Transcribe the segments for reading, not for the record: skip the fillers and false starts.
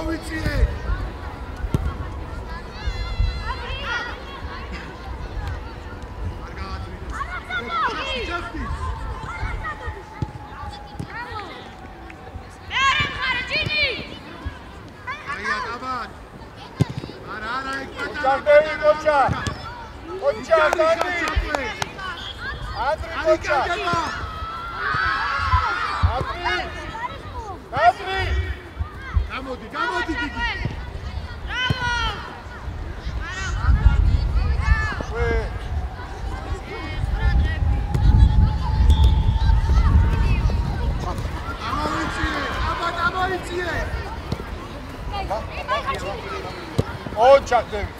გამოვიციე.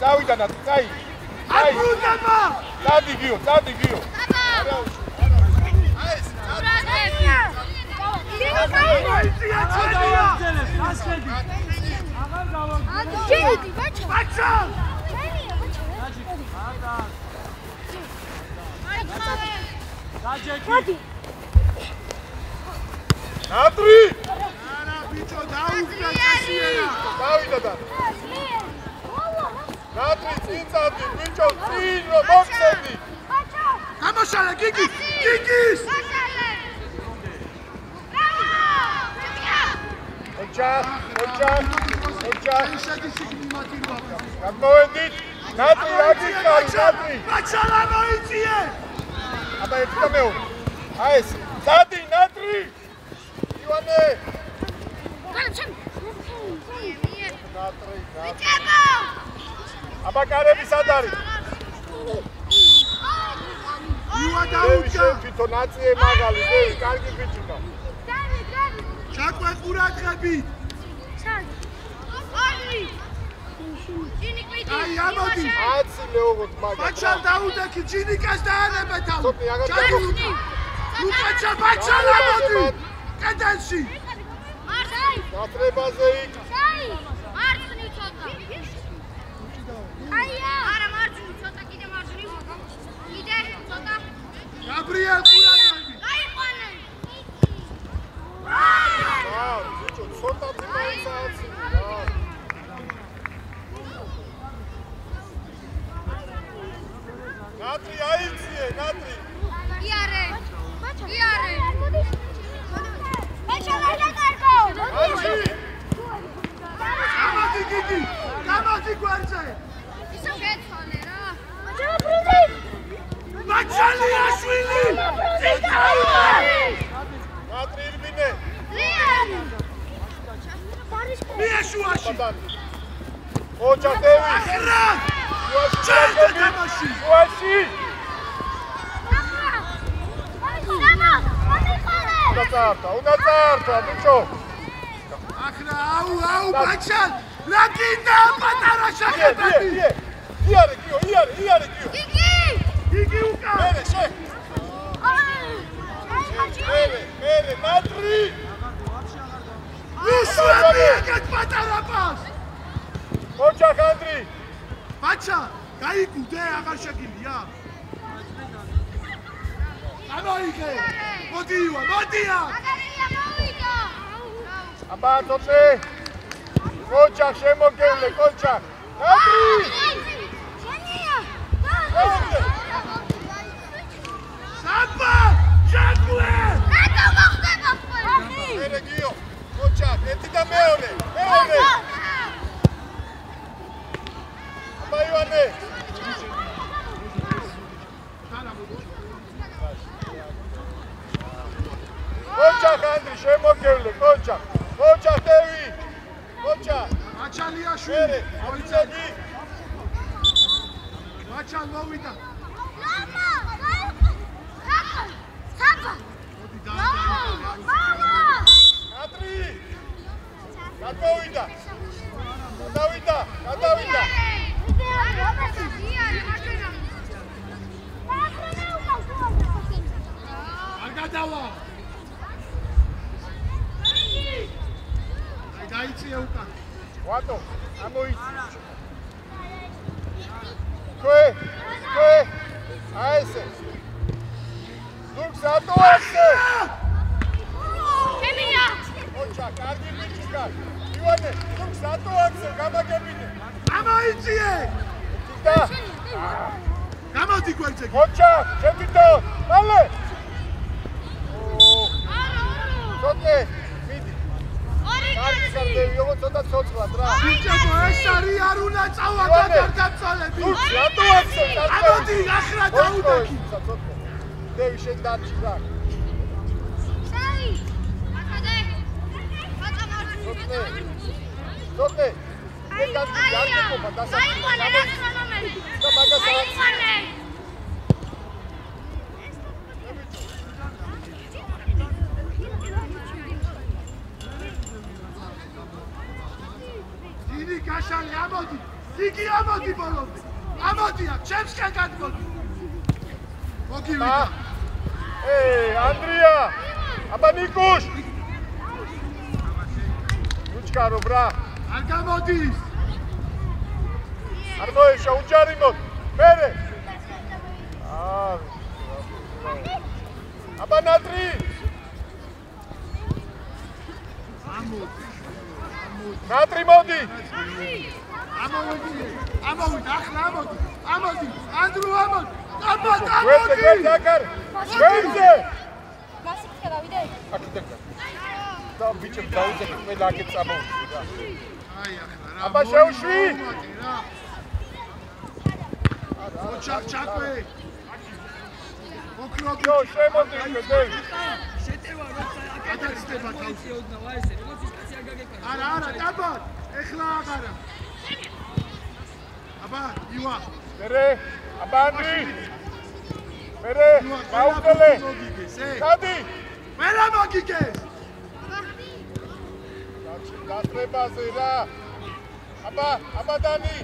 წავიდა და წაი. აბუნება. წადიგიო. ეს ბრატებია. დიდი კაი. აღარ გავაგზავნე. ჯიდი, ბაჭა. გაჯექი. ნატრი. არა ბიჭო, დაუხდა წესიერა. დავიდა და. ნატრი წინ წავდი, ბიჭო, წინ რომ მოხსენდი. გამოსალა გიგის. ოჯა. გამოვედით. ნატრი რა გიქარი, ნატრი. ბაჭა რა მოიწიე. აბა ერთი და მეორე. აი ეს. დადი ნატრი. ივანე. ნატრი. აბა კარები სად არის? ივა დაუჭა. თვითონ აწიე მაგალი, დევი, კარგი ბიჭია. ჩაკვე ყურადღები. აი ამოდი. აცილე ოღონდ მაგა. ბაჭა დაუდექი ჯინიკას დაანებე თავი. სოფი აგარ ჩაგვი. ბაჭა ამოდი. კედელში. ნატრებაზე იქ. მარცხნივ ცოტა. არა მარჯვნივ ცოტა კიდე მარჯვნივ. კიდე ცოტა. გაბრიელ ყურადღები. გაიყვანე. ბიჭო, ცოტა ძიმაინც აცილე. ნატრი აიციე, ნატრი. იარე. ბაჭა რა კარგო. გამოდი გიგი. გამოდი გვერდზე. ისო შეცვალე რა. ბაჭალია შვილი. ნატრი ირბინე. მიაშუაში. ოჯახები. ახრა. ჩაიდე თამაში. უაში. უნდა წართა, ბიჭო. ახრა, აუ, ბაჭა. რა გინდა პატარა შაკეტები. იარე, გიო. გიგი უკა. მერე, შე. მერე, ნატრი. უშუები ეგეთ პატარა პას. ოჯახ ანდრი. ბაჭა, გაიგუდე, აღარ შეგილია. გამოიგე. მოდია. აბა თოთე. ოჯახ შემოგევლე, ოჯახ. ნატრი. საბა, ჩაგვე. რატო მოხდება ყველა? მერე გიო. ოჯახ, ერთი და მეორე. აბა ივანე. ოჯახ ანდრი შემოგევლე, ოჯახ დევი. ბაჭალია შვილი. მოიწედი. ბაჭა მოვიდა. ნატრი. გადავიდა. არ გადავა. დაიწია უკან. ვატო, ამოიწი. ქვე. აი ესე. ლუქს ატო ასე. ჩემია. ოჩა, კარგი ბიჭი. აკარ. ივანე, თუ სატო აქზე გამაგებინე. ამოიწიე. და გამოდი გვერდზე. მოჩა, შევიდო. მალე. ცოტნე, მიდი. კარგი სარდევი, ოღონდ ცოტა ცოცხლად რა. ბიჭებო, ეს არის არ უნდა წავა გადაგწოლები. თუ სატო აქზე, ამოდი, ახრა დაუდაკი. დევი შენ დარჩი რა. Dove? Che cazzo di altro ma da sai quale è sto magazine. Dini kashali amodi. Digi amodi bolomde. Amodi ak chemskan gadgodi. Mogivida. Andrea. Aba Nikush. Uçkaro bra. არ გამოდის. არ მოეშა უჯარი მოდ. მერე. აბა ნატრი. ნატრი მოდი. ამოვიდა, ახლა ამოდი. ამოდი. ანდრო ამოდი. ამოდი. ვერდე აკარ. ვერდე. მასიკს გავიდე. აკიდე. და ბიჭო დაუძე ყველა აქეთ წამოვიდი რა. აი ახლა რა. აბა შეუშვი. ჩაკვე. ოქროქო შემოდი დევი. შეტევა როცა გადაცდება თავი. ოდნავ აი ესე როგორც ის კაცი არ გაგეკარა. არა, დაბა. ეხლა აღარა. აბა, ივა. მერე, აბა ანდრი. მერე, გაუწელე. გადი. მერე მაგიგეს. გასწრებაზე რა. აბა დანი.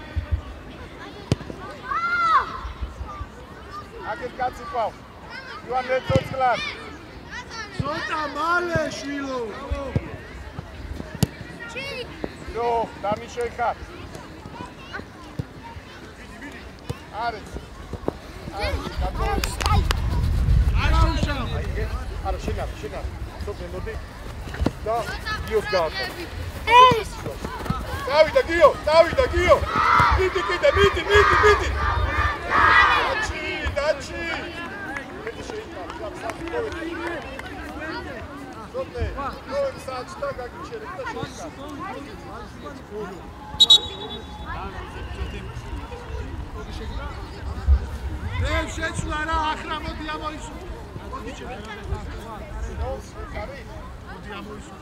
აგეთ კაცი ყავ. ივანე ცოცხლად. ცოტა მალე შვილო. ნო, დანი შეხარ. არის. არა უშავ. არა შენარ. სოფე მოდი. და გიოს გააკო. დავიდა გიო. მიდი. დაჩი. მეტი შეიძლება. სოფე. ნო საჭდა გაგიჩერეთ და შეხარ. დევ შეცვლა რა, ახლა მოდი ამოისვა. მოდი ჩემ. მოდი ამოისვა.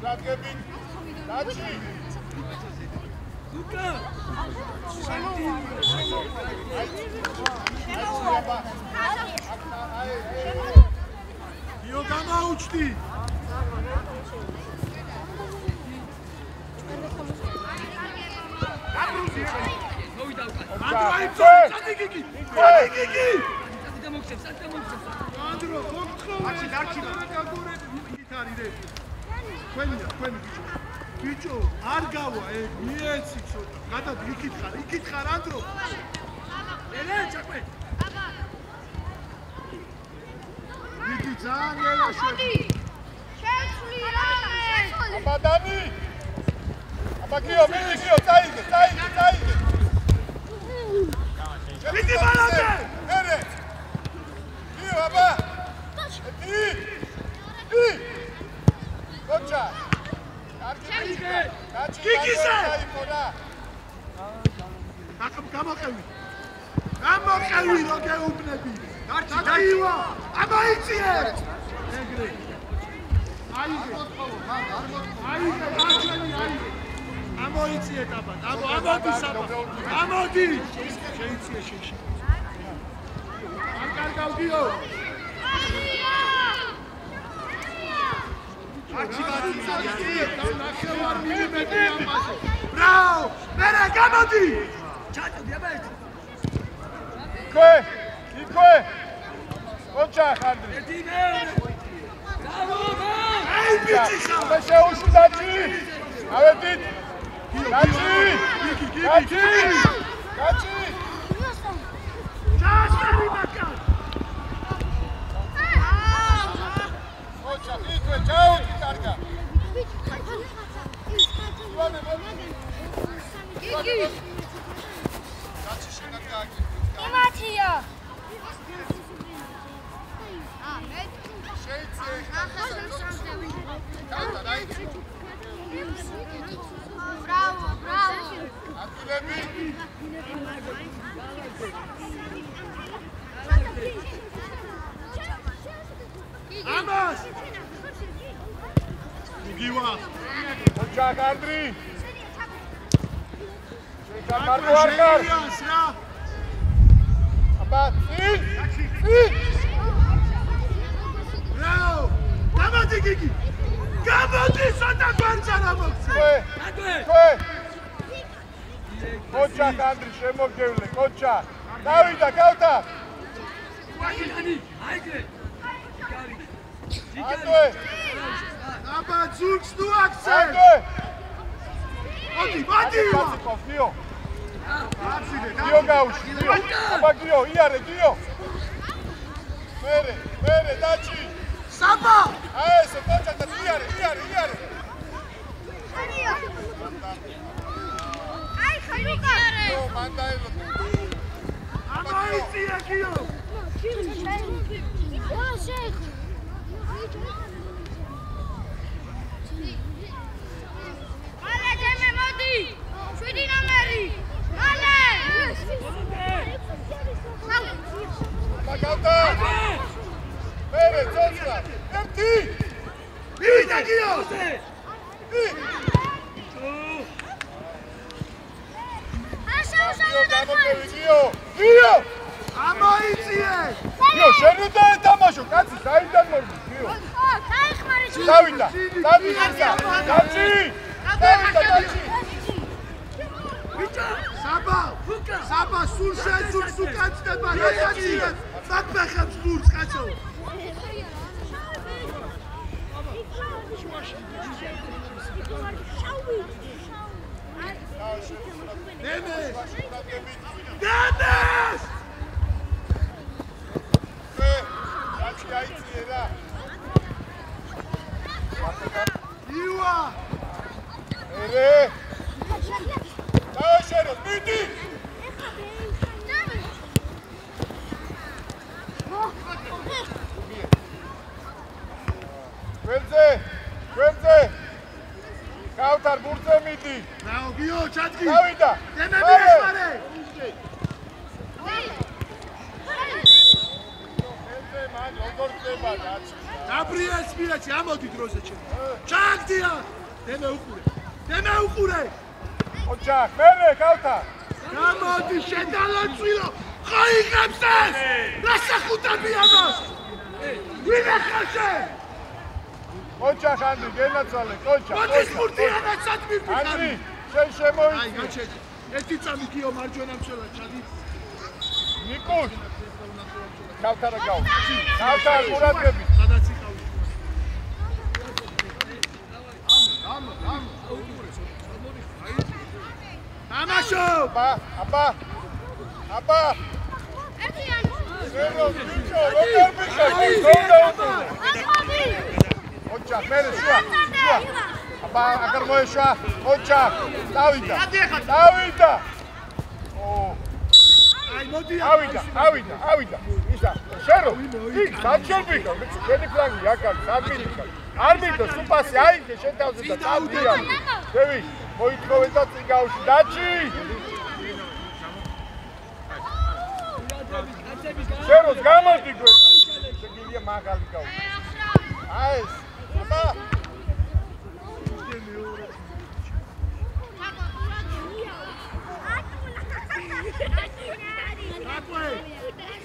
რაგები. დაჩი. ლუკა. იო გამაუჩდი. მოვიდა უკან. ანდრო წადიგიგი. დამოგცემ. ანდრო ხოხო. დარჩი. გიტარი რე. თქვენი ბიჭო, არ გავა ეგ, მიეცი ცოტა. გადად იკითხარ ანდრო. ერე ჩაკვე. იგი ძალიან ელაშვები. შეცვლი რამე. აბა დანი. აბა გიო, წაიგე. მიდი ბალანზე. მერე. გიო, აბა. დი. გოჩა. გიგიზე. გამოყევი რო გეუბნები. დაივა. ამოიწიე. ეგრე. აიგე. ამოიწიე ტაბა. ამოდი საბა. ამოდი. შეიწიე შეში. არ კარგავდიო. Bravo! Bene, gamodi! ჩატო დიაბეტი. იქვე. ოჩა ხანდრი. ედიმე. დავა. Ei, bichika! მე შეუშვი დაჩი. ავედით. დაჩი. Çaştari bakan. ამას გივა ოჯახ ანდრი გამარჯვება არკარ აბა წინ რაო გამოდი გიგი გამოდი სანდა გვერდზარა მოხსე თქვე ოჯახ ანდრი შემოგევლე ოჯახ დავიდა გავდა ანდრე აბა ძულს თუ აქცე ანდრე მოდი მოდი გიო გიო გაუში აბა გიო იარე გიო მერე დაჩი საბა აი ესე კოჭათა იარე აი ხალუკარე ო მანდაილო ამაიცია გიო ო შეხ მალე დემე მოდი 7 ნომერი მალე მაგალთა მერე წოწა ერთი მივიდა გიო გიო ამაიციე გიო შენ უნდა ეთამაშო კაცი საიდან მორდი გიო დავიდა საბა სულ შეძულს უკაცდება რაცია მაგბახებს გულს კაცო დემეს აიციერა ივა ერე დააშერო მიდი ველზე გავთარ ბურთზე მიდი რაო გიო ჩადგი დავიდა დემები ეხმარე ველზე მან როგორ ხდება კაცი დაბრიეს მილაჩი ამოდი დროზე ჩემ ჩაგდია დემე უყურე ოჯახ მერე გავთარ გამოდი შედალოცვილო ხაიღებს ეს რა სახუთები ამას ვინ ახალშე ოჯახ ანდრი გენაცვალე ოჯახ მოდი სპორტი ანაცად მიფიქარი ანდრი შენ შემოიცი აი გაჩეკ ერთი წამი გიო მარჯვენა მშელა ჩადი ნიკუს გავთარა გაუ გავთარ ყურადღები სადაც იყავი ამაშო აბა ერთიან ზერო ბიჭო როგორ ბიჭო ოჯახ მერე შუა აბა აგარ მოეშვა ოჯახ დავიდა ო აი მოდი ავიდა ისა შერო იქ საჩერბიკო შენი ფლანგი აქ არის ადმინიკა არბიტრო სუპასი აიგე შენ თავზე და დავდია შევი მოითხოვე და წიგავში დაჩი შეროს გამოდი გვერდ შეგიძლია მაღალი გაუ აი ეს აბა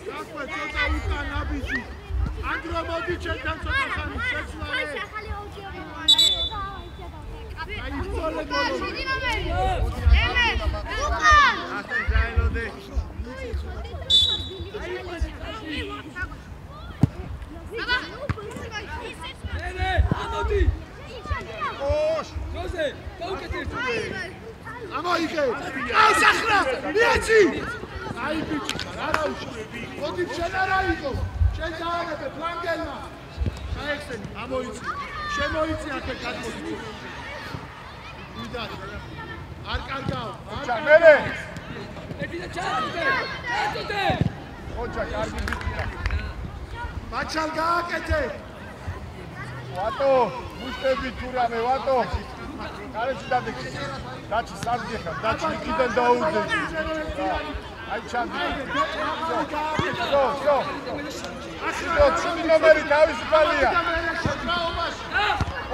საკვე ცოტა უკან აბიჯი ანდრო მოდი ჩემთან ცოტა ხანი შეცვალე აი წოლე გოლო დემე უკან ასენ ზაილოდე ამოდი ოშ ჯოზე დაუკეთე ამოიგე აი სახრა მიეცი აი ბიჭი რა უშევი მოდი შენ არა იყო შენ დაანებე ფლანგელმა აიხსენი ამოიცი შემოიცი აქე გადმოდი ვიდა არ კარგავ ჩამერე ედინა ჩატუდე ოჯახ კარგი ბიჭია მაჩალ გააკეთე ვატო მუშტები თუ რამე ვატო გარეში დადეკი. დაჩი სარდი ხარ, დაჩი იქიდან დაუძე. აი ჩანდი. სო. ასრო ჩუნი ნომერი თავისუფალია.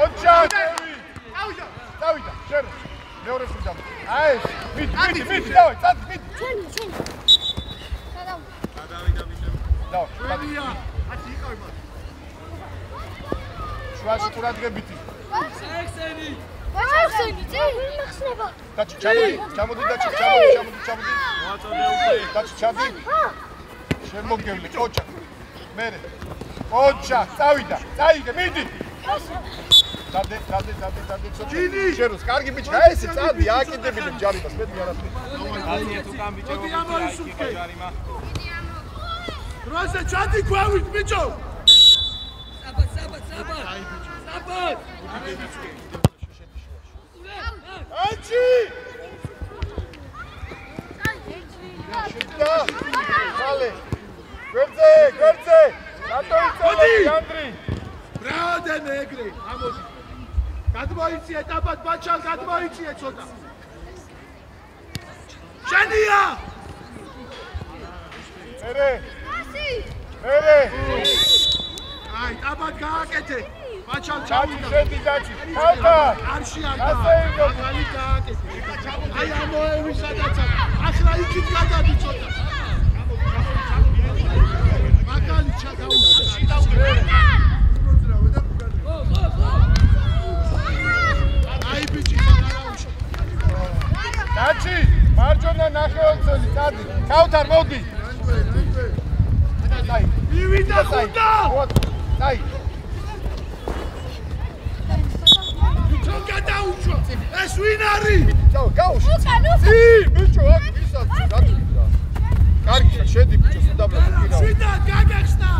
ოჩა. დავიდა, შენ. მეორე სულ აი, მით, დავай, წად, მით. ჩენი. დავ. ათი იყავი მას. შუაში ყურადღებითი. საექსენი. ვაჩახსენი, მახსნება. დაჩი, ჩამოდი. მოაწოდე უკვე. დაჩი, ჩამდი. შენ მოგგევლე, ოჩა. მერე. ოჩა, წავიდა, წაიგე, მიდი. დადე, ჯინი. შეროს, კარგი ბიჭი, რა ესე წადი, ააკიდებინებ ჯარიმას, მეტი არაფერი. გაზია თუ კამ ბიჭო, ჯარიმა. როზე ჩადი გვევით ბიჭო. საბა. ანჩი! შიდა! ხალე! გვერდზე! რატო იწევდი, ანდრი? ბრავო დემე ეგრე, ამოდი. გადმოიწიე ტაბად ბაჩალ, გადმოიწიე ცოტა. შენია! მერე! აი, ტაბად გააკეთე. ბაჩალ ჩავიდა. შედი დაჩი. ხალხა! არში არ მაგალი გააკეთე. აი ამოევი სადაცა. ახლა იქით გადადი ცოტა. მაგალი ჩაგაუჩა. აი ბიჭი გადაუჩა. დაჩი, მარჯვენა ნახევარწელი, წადი. ქავთარ მოდი. აი. მივიდა ხუნდა. აი. ბიჭო გადაუჩა. ეს ვინ არის? გაუშვი. ბიჭო, აქ ვისაც გაგიგდა. კარგი, შედი ბიჭო, სუდაბლად გიგდა. შვიდა გაგახსნა.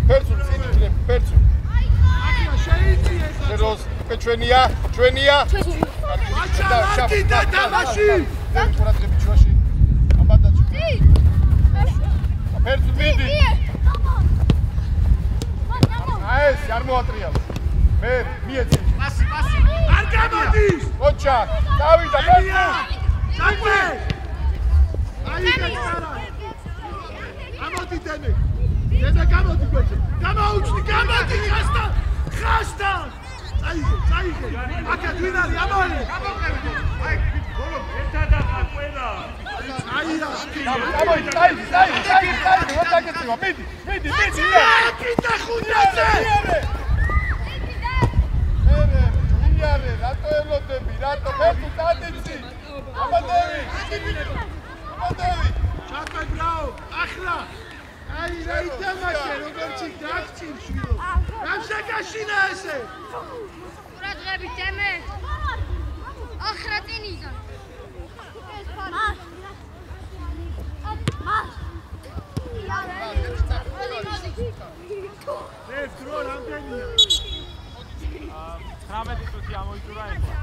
ფერცულ წინ იქნებ, ფერცულ. ახლა შეიწიე. შეროს, ჩვენია. ბაჩალ და თამაში. ყურადღებით შუაში. აბადაც. ფერცულ მიდი. ეს არ მოატრიალ. მე მიეცი. პასი. არ გამოდის. ოჩა, დავიდა ფერცულ. ჩაგვე. აი გასარა. ამოდი დემე. დემე გამოდი გვერდზე. გამოდი ხასტა. წაიგე. აკეთ ვინ არის? ამოდი. აი, ბოლო ერთად ახარ ყველა. აი რა. წაი, ვატაკეცევა, მიდი. აკიდა ხუნდაზე. მერე, რატო ელოდები, რატო ფერცულ წადიცი. აბადევი. ჩაკვე ბრავო, ახლა. აი რა ითამაშე, როგორც დაგჭირ შვილო. რა შეგაშინა ესე? ყურადღებით დემე. ახრა წინ იზა. ეს დრო რამდენია? 19 წუთი ამოიწურა ეხლა.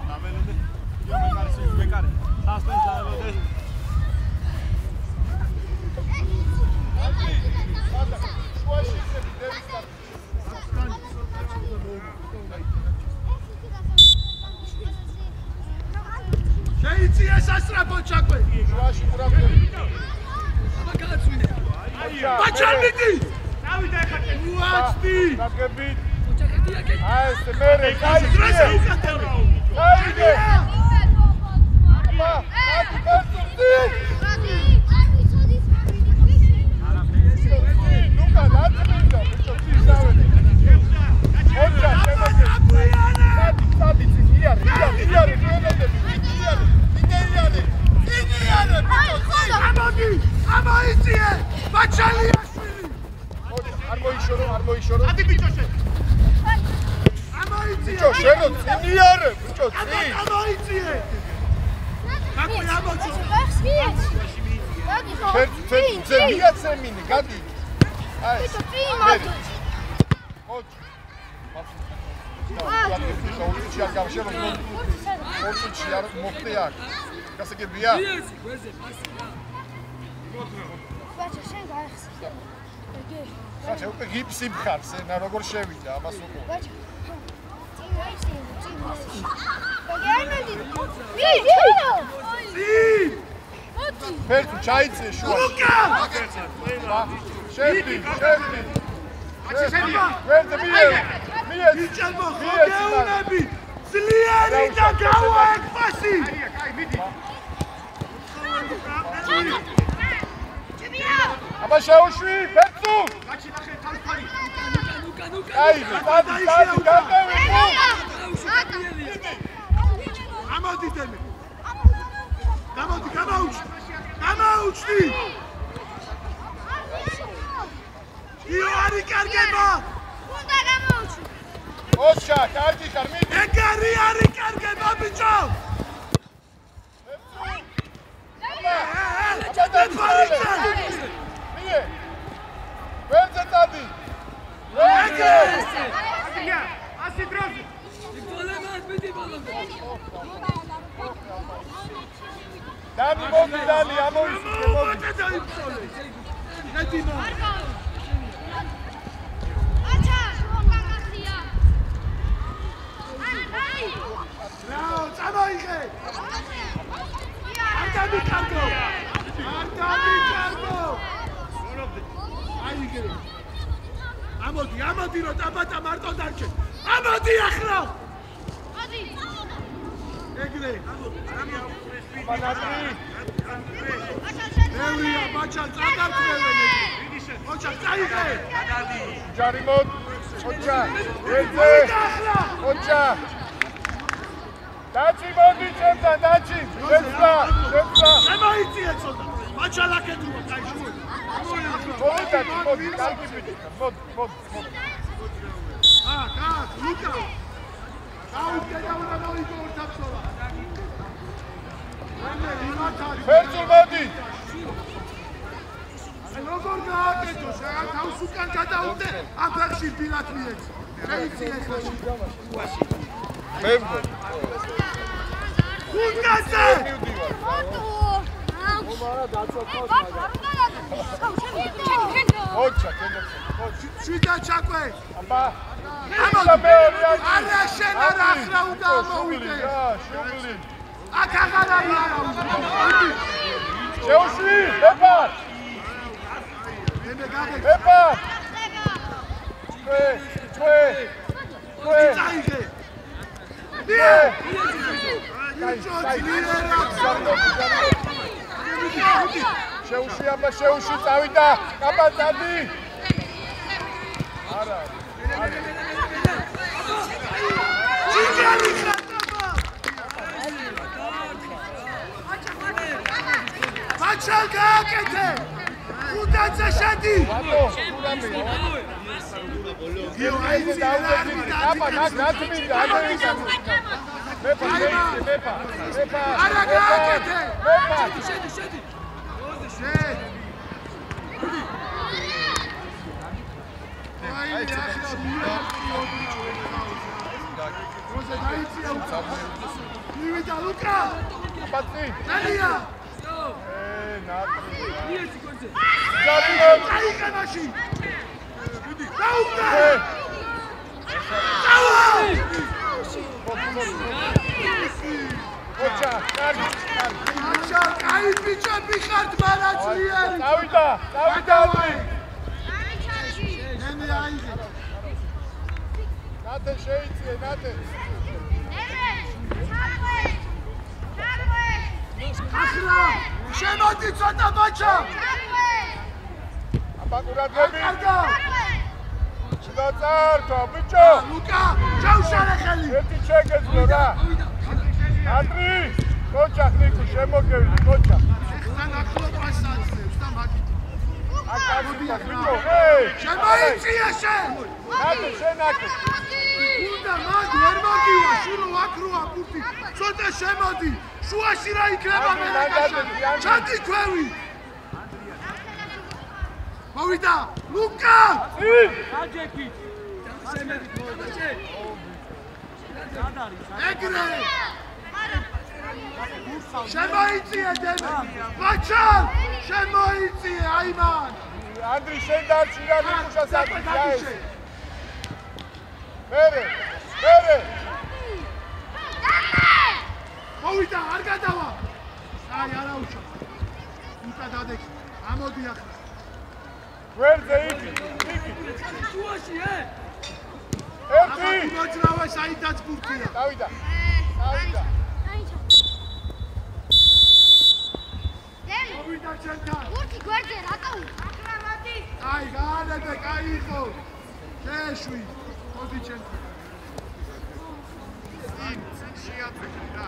დაველოდე. იომეკარს ვეკარე. სასტენ დაველოდე. შეიწიე სასწრაფო ჩაკვე. შუაში ყურადღებით. ბაჩალ მიდი. დავიდა ეხლა. უაცდი. დაგებით. ოჩახეთია აი ეს მერე, დროზე უკატები. აიგე. აბა, აკი ფერცული. ნუკა, დაწყინდა, ბიჭო, წისავენ. ოჩა, შემოგე. სტადი, იარე, რეალები. იარე, ბიჭო. ამოიწიე. ბაჩალიაშვილი. არ მოიშორო. ადი ბიჭოშე. ამოიწიე. ბიჭო, შენო წინიარე, ბიჭო, წინ. ამოიწიე. აკუ ამოიწიე. ფერცულ მიაცემინე, გადი. აი. ოჩ. ოჩი არ გავშევ, ოჩი არ მოხდე აქ. გასაგებია? გვერდზე პასი რა. ბაჩა შენ გაიხსნა. ხაჩა უკვე გიფსი მხარს, ენა როგორ შევიდა ამას უკვე. ბაჩა. წინ ფერცუ ჩაიცე შუა. შევდი. ვერდე მიე. იჭამო ხოგეუნები. ძლიერი და გავაეკ პასი. აბა შეუშვი ფერცუ. აი, დადი გადავე. ამოდი დემე. გამაუჩდი. იო არი კარგება. უნდა გამაუჩი. ოჩა, კარგი ხარ, მიდი. ეგარი არი კარგება ბიჭო. მიე. ვერზე დადი. ასი დროზე. დანი მოდი დალი ამოისურვე მოდი. ნეტიმა. აჩა, უკანახია. აი. რაო, წამოიღე. არ დამიკარგო. აიგე. ამოდი რომ დაბატა მარტო დარჩე. ამოდი ახლა. მოდი. ეგრე. მანატრი. მევრია ბაჭა წაგარწმევენ ეგრე. ოჩა წაიღე. ჯარი მოდ. ოჩა. ვერზე. ოჩა. დაჩი მოდი ჩემთან დაჩი. ვერზა. შემოიწიე ცოტა. ბაჭა ლაკეთუა წაიშუე. მოდი, კარგი ბიჭი. მოდი. ლუკა. აუგე და უნდა მოიგო ორთაბსოლა. ფერცუ მოდი. როგორ გააკეთო? შენ თავს უკან გადაუდე, აფერში ბილად მიეც. შეიწიე ხელში. მე მგონი. გუნდაზე! ოჩა, შვიდა ჩაკვე. აბა. არა შენ არა ახლა უნდა ამოვიდე. შუბლი. აქ აღარ არის არა უნდა. შეუშვი, ეპა. მე გაგე. ეპა. ჭვე. წაიღე. შეუშვი აბა შეუშვი წავიდა. აბა დადი. არა. ჯიგარი ხატობა. ბაჭა გააკეთე. ხუდაძე შედი. იო აი დაუვედი. აბა ნაცმინდა ადევიდა. მეფა. არა გააკეთე. მეფა. შედი. აი ახლა როზე დაიწია უკა. მივიდა ლუკა. აბაცი. ნალია. ნატრი. მიეცი კონზე. წაიღე მაშინ. დაუგდა. დავა. ოჩა, კარგი. აჩა, კაი ბიჭები ხართ მარაძლიერი. დავიდა. მე აიღე. ნატე შეიწიე, ნატე. ახლა შემოდი ცოტა ბაჭა. აბა ყურადღები. კარგა. დაწართო, ბიჭო. ლუკა, ჩაუშალე ხელი. ერთი შეგეძლო რა. ნატრი. კოჩა ხნიკუ შემოგევი, კოჩა. ეხლა ნახო პასაცებს და მაგით. აკადია, ბიჭო. შემოიწია შენ. ნატე შენაკე. უნდა მაგ ვერ მაგივა, შურო აკროა პუტი. ცოტა შემოდი. შუაში რა იქნება მე რაკაშა. ჩადი ქვევი. მოვიდა. ლუკა! აჯექი. შემედით მოვიდა. ეგრე. შემოიწია დემე. ბაჭა! შემოიწია აიმან. ანდრი შენ დარჩი რა ნიკუშას აკეთე. მერე. აი არა უშო. უკა დადექი. ამოდი ახლა. გვერდზე იგი. შუაში ახლა მოძრავე საიდაც ბურთია. დავიდა. მოვიდა ჩემთან. ბურთი გვერდზე რატო? აი გაანებე, კაი იყო. შეშვი. მოდი ჩემთან. შეაწყვეტი რა.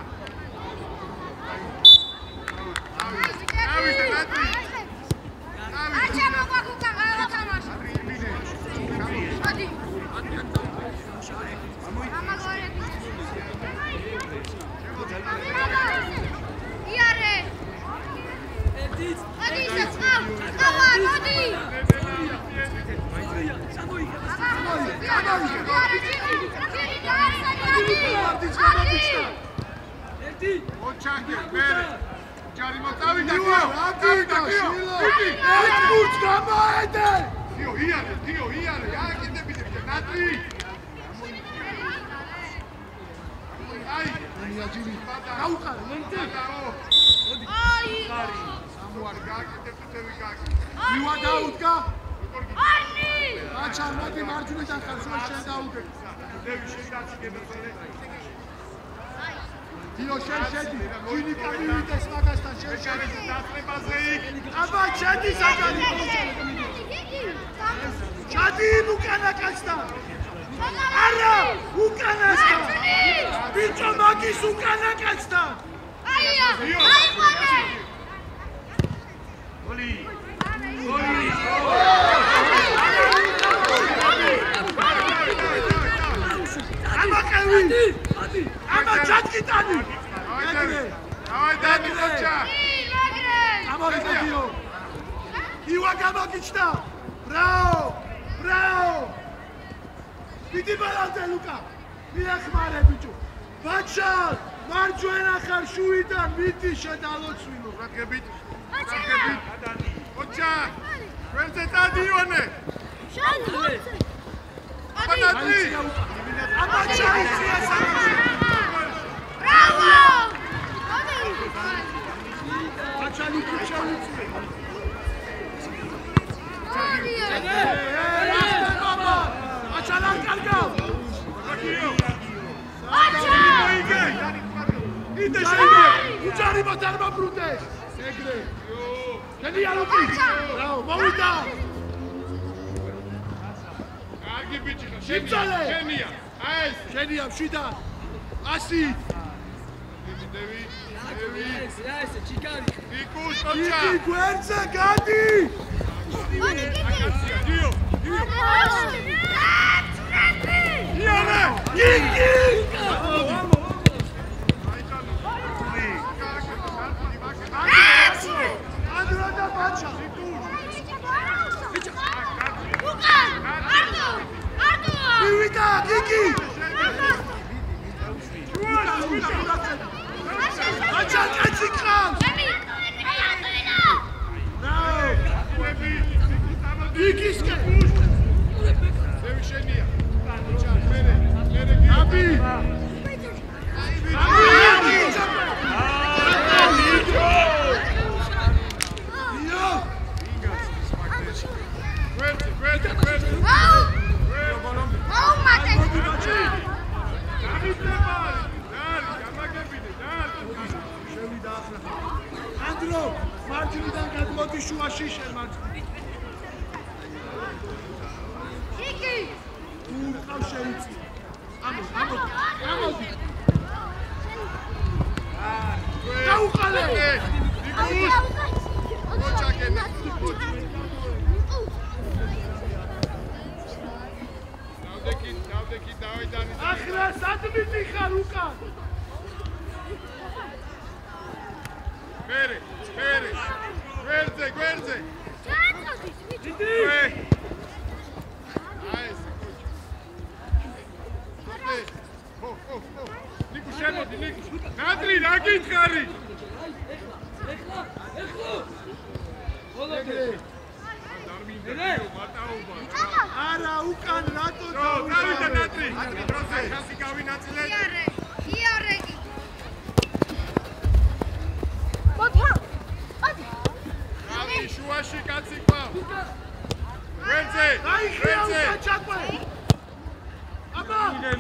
What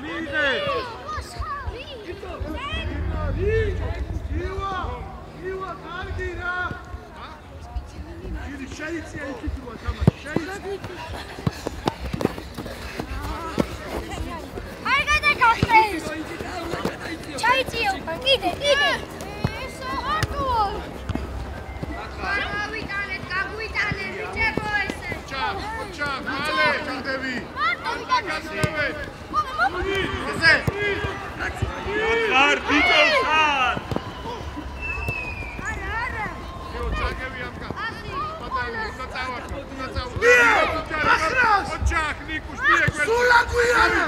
მიიღე. ივა, კარგი რა. იგი შეიწია იქითროა თამაში. შეიწია. არ გადაგახდეს. ჩაიწიო, კიდე. ესა არტუა. გავიტანეთ, გაგვიტანეთ, ბიჭებო ესე. ოჩა, მალე ჩადები. გაგაცნობე. ესე. ხარ ბიჭო ხარ. არა. ჩაგები ამკა. ახრას! ოჩა, ნიკუშ მიეგვერდი. სულა გვიანა!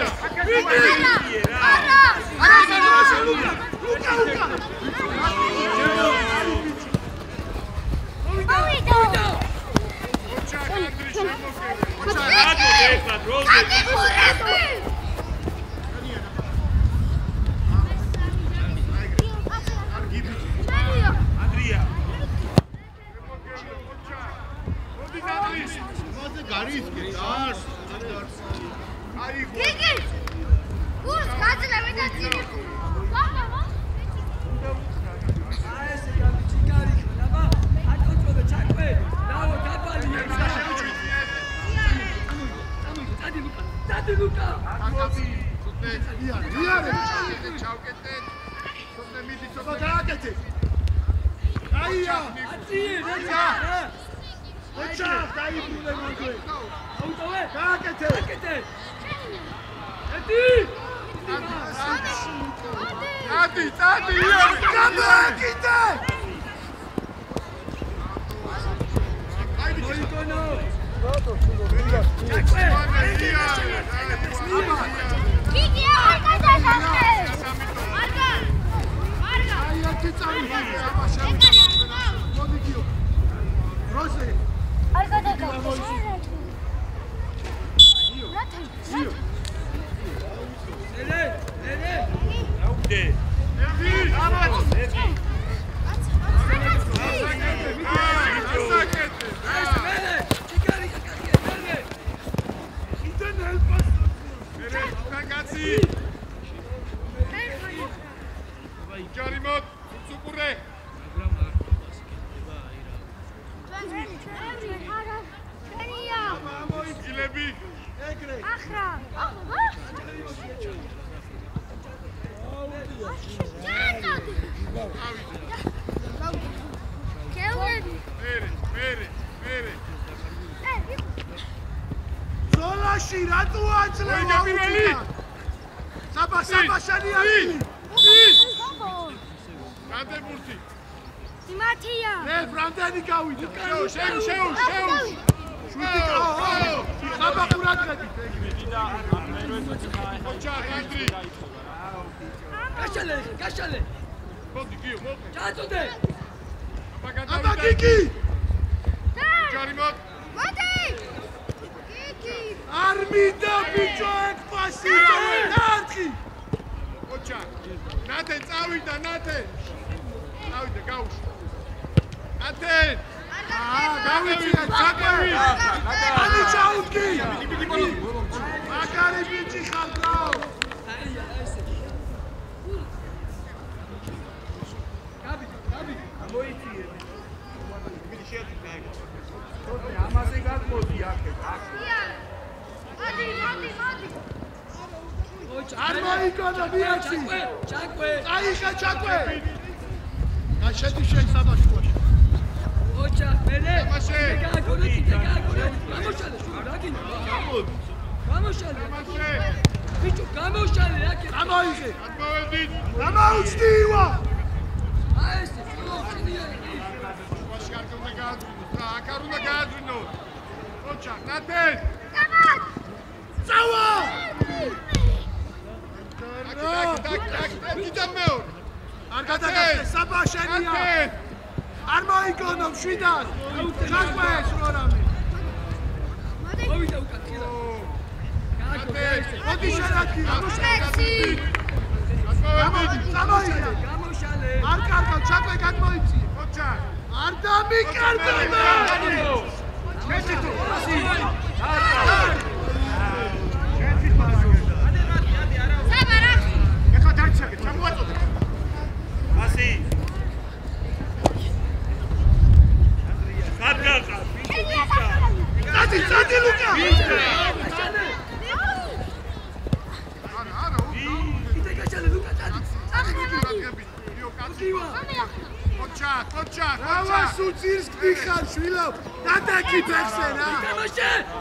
კოჩა. რავა სუცირს გიხარ შვილო. დადაკი ფეხზე რა.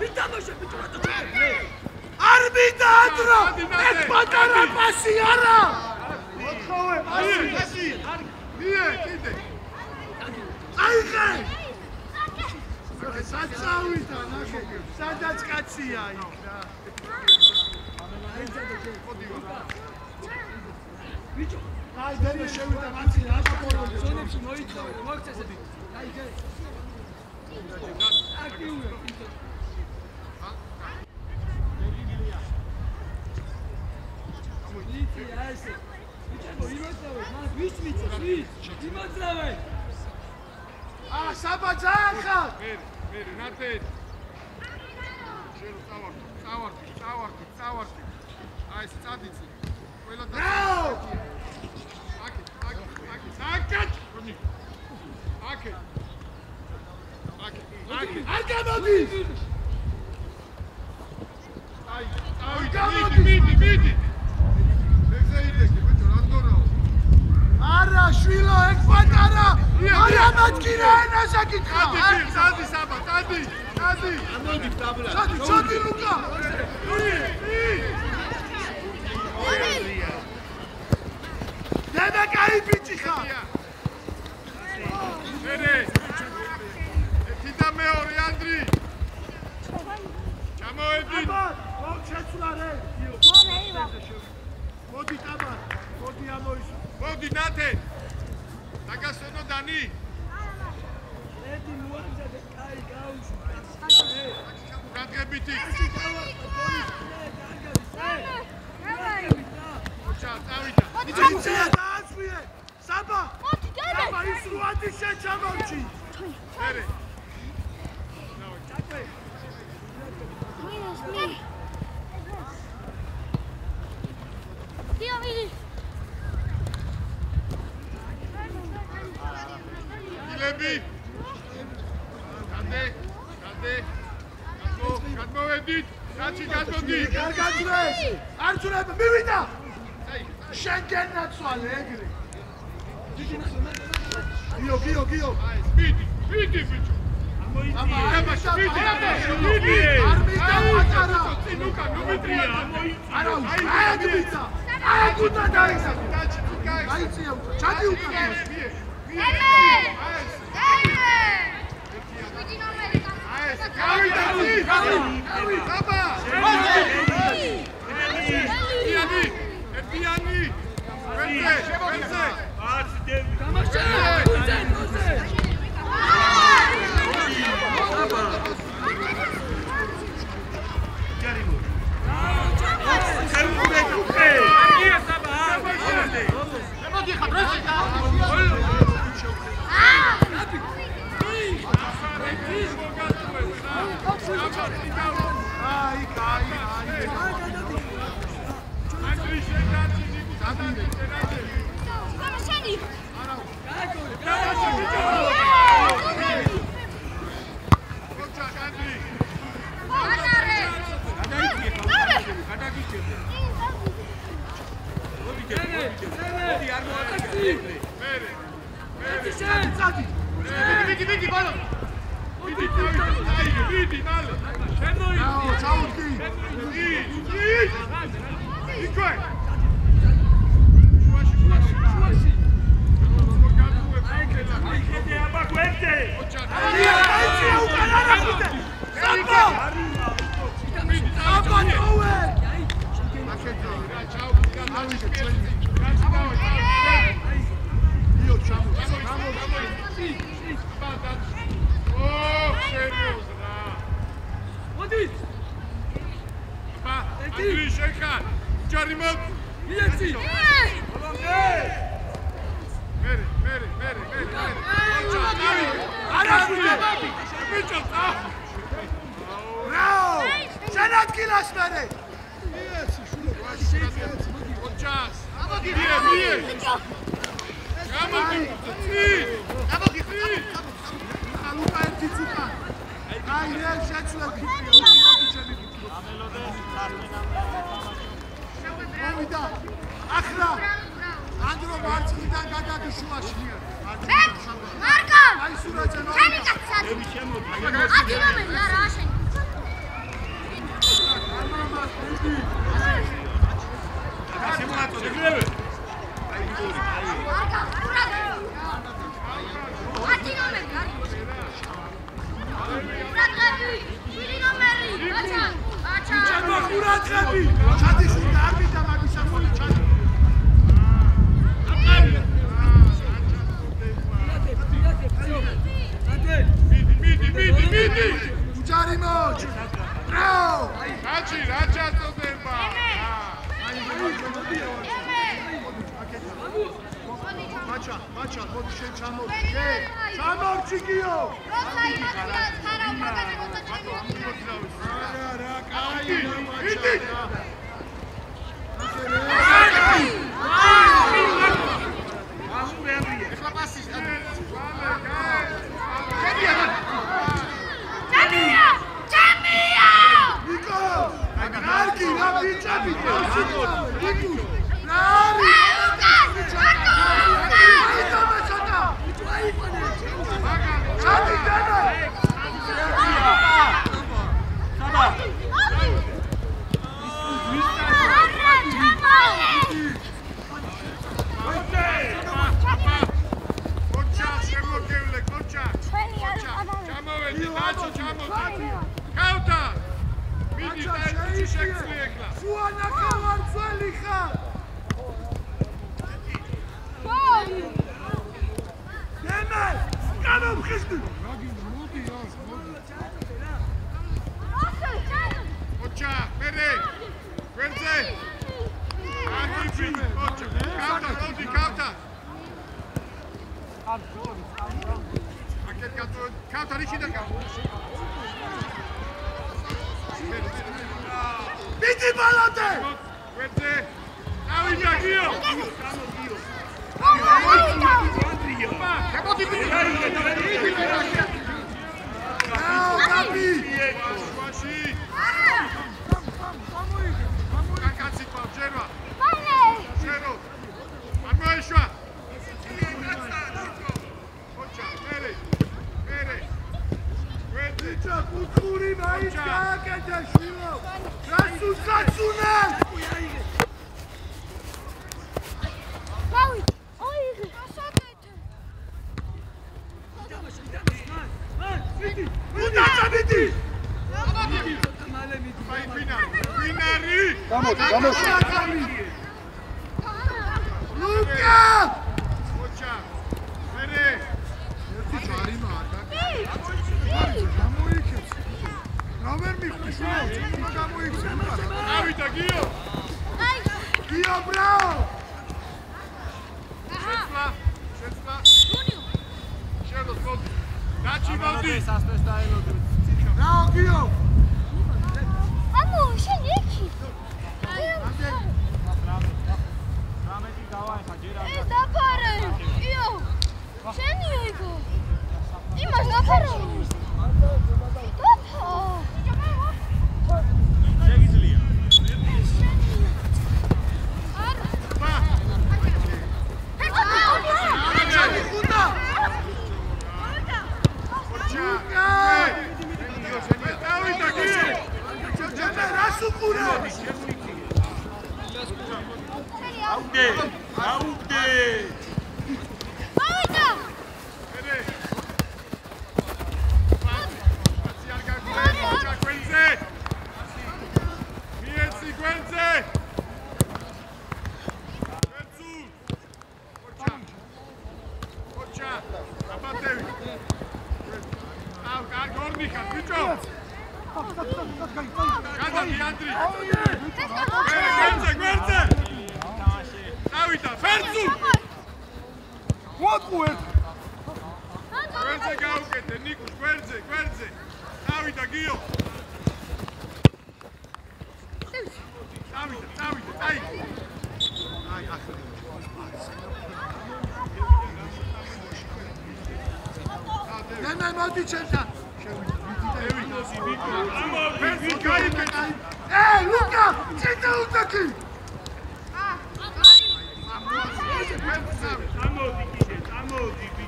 ვიტამაშე ბიჭო რატო ჩაგე? არ მინდა ადრო. ეს პატარა პასი არა. მოთხოვე, პასი. მie, კიდე. აიღე. საწავიდა ნახე. სადაც კაცია იქ რა. ბიჭო აი დენე შევიდა მაცი რა გაკოროდი. ზონებში მოიწოვე მოგწესები. აი გე. აკიუე. ლიტია ესე. ბიჭო იმოწავე, მას ვის მიწევს? ვის? იმოწავე. საბა ძახა. მე ნათე. შენ წავარდი. აი ეს წადიცი. ყველა და აკე. არ გამოდის. მიდი. ეგზე იდექი, ბიჭო, რადგორაო? არა, შვილო, ეგ პატარა. არა, მათქირა ენასა გითხრა. წადი, საბა, წადი. ამოიდი დაბლა. ჩადი ლუკა. დედა კაი ბიჭი ხარ. შენე. ერთი და მეორე ანდრი. ჩამოედი. შეცვლა რე. მოდი ტაბა. მოდი ამოიშვა. მოდი ნათე. დაგასვენო დანი. ედი მოამზადე, კაი გაუშვა. გაგებითი. ოჩა, წავიდა. იცია დაასვიე. საბა. საბა ის რუადი შეჩამოვჩი. ერე. ჩაკე. ილები. გადე. გადმოვედით. რაჩი გადმოდი. გარგაძრეს. არ ძრებ, მივიდა. შენგენ ნაცვალე ეგრე. გიო. აი, მიდი ბიჭო. არ მინდა პატარა. ნუკა, ნუმიტრია. არა, აი გიბიცა. აი გუდა დაისა. დაჩი თუ გაი. აიწია უკან. ჩადი უკან. მარკა აი სურაჯე ნო ჩემი კაცად ათი მომენტი რა შენ მარკა ურაგე ათი მომენტი ურაგები შვიდი ნომერი ბაჩა ჩემო ყურადღები ჩადის უნდა არ მიდა მაგის საფონი ჩადი მიდი უჯარი მოჩ რაო რაჭი რა ჩაწოდება მაჩა მოდი შენ ჩამოვიდე ჩამოვჭი გიო როცა იმას ხარავ მაგაზე გოცა ჩემი რა კაი მიდი ეხლა პასი ჩემია ნიკო კარგი რა ბიჭები ნიკო რა არის ჩადი დანა კოჩა შემოგევლე კოჩა ჩამოვედი დაჩო ჩამოვედი კავტა მიდი დაიწყი შექმნი ეხლა სუანა ხავარცველი ხარ დემა გამომხიზდი კოჩა მერე გვერდზე აკიფი კოჩა კავტა მოდი კავტა აკეთ კატო კავტა რიჩი და მიდი ბალადე გვერდზე დავიდა გიო რაო გაბი ვაში კაცი პავჯერვა შერო ამოეშვა კოჩა მერე გვერდზე ბიჭა კუთხური მაინც გააკეთე შვილო რას უსაცუნე უნდა წამიდი ვინარი გამოდი ლუკა კოჩა მერე ერთი ჯარი მაგა გამოიქებს რა ვერ მიხდი შვილო გამოიქცება დავიდა გიო გიო ბრაო შეცვლა შერო მოდი დაჩი მოდი რაო გიო ამო შენ იქი ეს დაფარე იო შენი იქო იმას დაფარე Luca! C'è un qui! Amodi,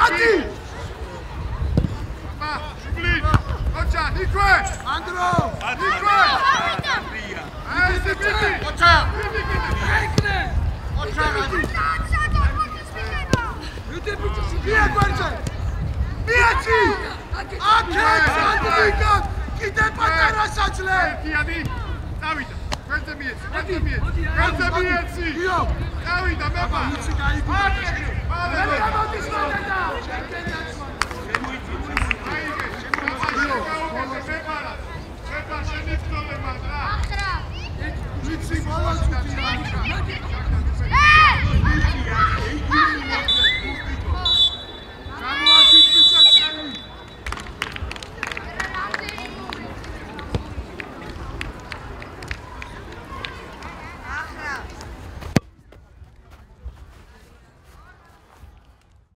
Ati! იქვე ანდრო იქვე აი სიფიკი ოჩა ეკრე ოჩა ბია გვერდზე მიაჩი აკეთ ანდრიკა კიდე პატარა საძლე ერთიანი წავიდა გვერდზე მიეცი დავიდა მეფა იცი გაიგო